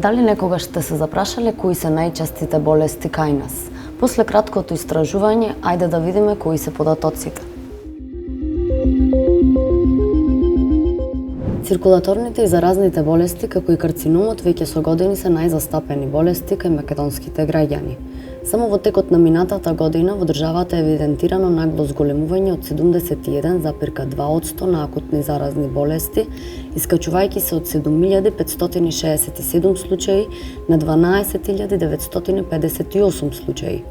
Дали некогаш сте се запрашале кои се најчестите болести кај нас? После краткото истражување, ајде да видиме кои се податоците. Циркулаторните и заразните болести, како и карциномот, веќе со години се најзастапени болести кај македонските граѓани. Само во текот на минатата година во државата е евидентирано нагло зголемување од 71,2% на акутни заразни болести, искачувајќи се од 7567 случаи на 12958 случаи.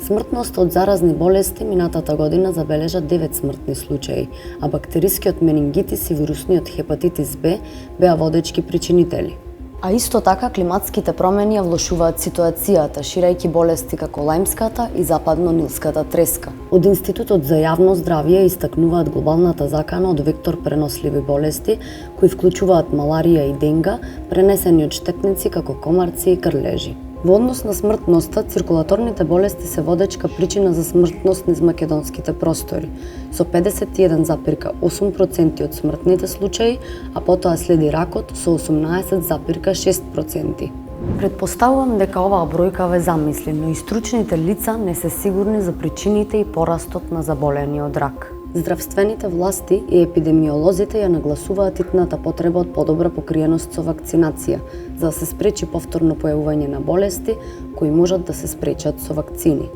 Смртноста од заразни болести минатата година забележа 9 смртни случаи, а бактерискиот менингитис и вирусниот хепатитис Б беа водечки причинители. А исто така климатските промени ја влошуваат ситуацијата, ширејќи болести како лајмската и западно-нилската треска. Од Институтот за јавно здравје истакнуваат глобалната закана од вектор преносливи болести, кои вклучуваат маларија и денга, пренесени од штетници како комарци и крлежи. Во однос на смртноста, циркулаторните болести се водечка причина за смртност низ македонските простори, со 51,8% од смртните случаи, а потоа следи ракот со 18,6%. Предпоставувам дека оваа бројка ве замисли, но и стручните лица не се сигурни за причините и порастот на заболени од рак. Здравствените власти и епидемиолозите ја нагласуваат итната потреба од подобра покриеност со вакцинација, за да се спречи повторно појавување на болести кои можат да се спречат со вакцини.